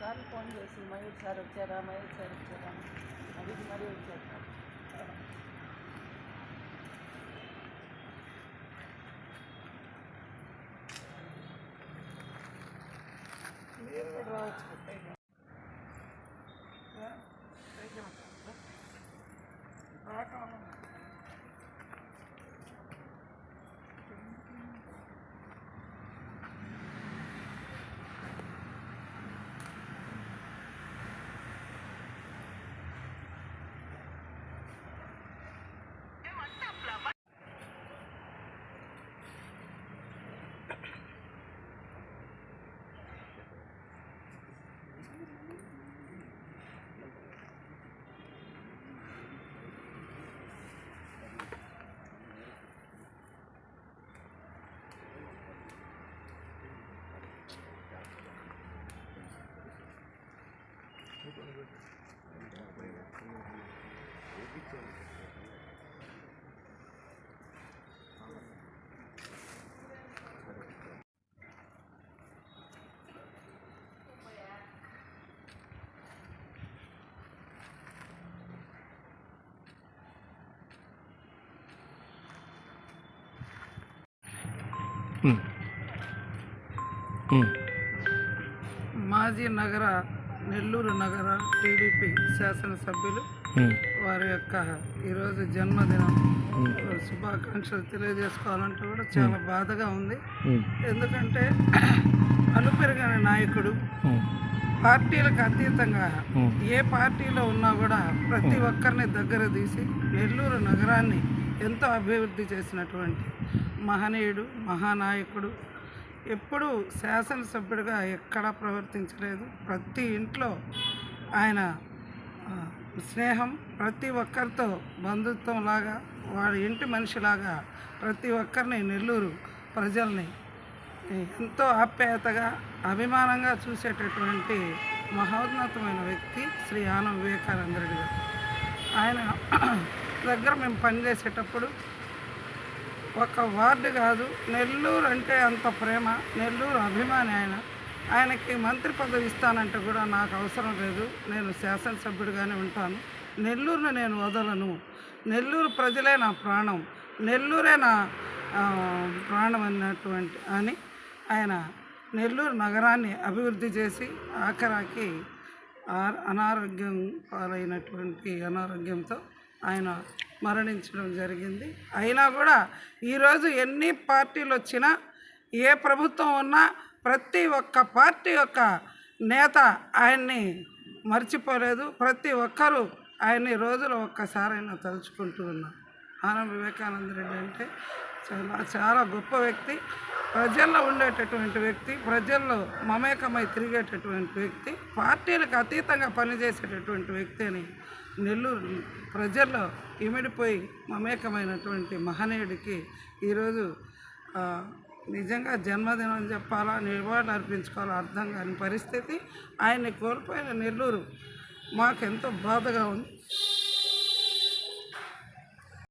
సార్లు ఫోన్ చేసి మయూర్ సార్ వచ్చారా అడిగి మరీ వచ్చారు. మీరు కూడా రావచ్చు. మాజీ నెల్లూరు నగర టీడీపీ శాసనసభ్యులు వారి యొక్క ఈరోజు జన్మదినం శుభాకాంక్షలు తెలియజేసుకోవాలంటే కూడా చాలా బాధగా ఉంది. ఎందుకంటే అలుపెరగని నాయకుడు, పార్టీలకు అతీతంగా ఏ పార్టీలో ఉన్నా కూడా ప్రతి ఒక్కరిని దగ్గర తీసి నెల్లూరు నగరాన్ని ఎంతో అభివృద్ధి చేసినటువంటి మహనీయుడు, మహానాయకుడు. ఎప్పుడూ శాసనసభ్యుడిగా ఎక్కడా ప్రవర్తించలేదు. ప్రతి ఇంట్లో ఆయన స్నేహం, ప్రతి ఒక్కరితో బంధుత్వంలాగా, వాడి ఇంటి మనిషిలాగా ప్రతి ఒక్కరిని, నెల్లూరు ప్రజల్ని ఎంతో ఆప్యాయతగా, అభిమానంగా చూసేటటువంటి మహోన్నతమైన వ్యక్తి శ్రీ ఆనం వివేకానంద రెడ్డి గారు. ఆయన దగ్గర మేము పనిచేసేటప్పుడు ఒక వార్డు కాదు, నెల్లూరు అంటే అంత ప్రేమ, నెల్లూరు అభిమాని ఆయనకి మంత్రి పదవి ఇస్తానంటే కూడా నాకు అవసరం లేదు, నేను శాసనసభ్యుడిగానే ఉంటాను, నెల్లూరుని నేను వదలను, నెల్లూరు ప్రజలే నా ప్రాణం, నెల్లూరే నా ప్రాణం అని ఆయన నెల్లూరు నగరాన్ని అభివృద్ధి చేసి ఆఖరాకి అనారోగ్యం పాలైనటువంటి అనారోగ్యంతో ఆయన మరణించడం జరిగింది. అయినా కూడా ఈరోజు ఎన్ని పార్టీలు వచ్చినా, ఏ ప్రభుత్వం ఉన్నా, ప్రతి ఒక్క పార్టీ యొక్క నేత ఆయన్ని మర్చిపోలేదు. ప్రతి ఒక్కరూ ఆయన్ని రోజులో ఒక్కసారైనా తలుచుకుంటూ ఉన్నారు. ఆనం వివేకానంద రెడ్డి అంటే చాలా గొప్ప వ్యక్తి, ప్రజల్లో ఉండేటటువంటి వ్యక్తి, ప్రజల్లో మమేకమై తిరిగేటటువంటి వ్యక్తి, పార్టీలకు అతీతంగా పనిచేసేటటువంటి వ్యక్తి అని నెల్లూరు ప్రజల్లో ఇమిడిపోయి మమేకమైనటువంటి మహనీయుడికి ఈరోజు నిజంగా జన్మదినం చెప్పాలా, నివాళులు అర్పించుకోవాలా అర్థం కాని పరిస్థితి. ఆయన్ని కోల్పోయిన నెల్లూరు మాకెంతో బాధగా ఉంది.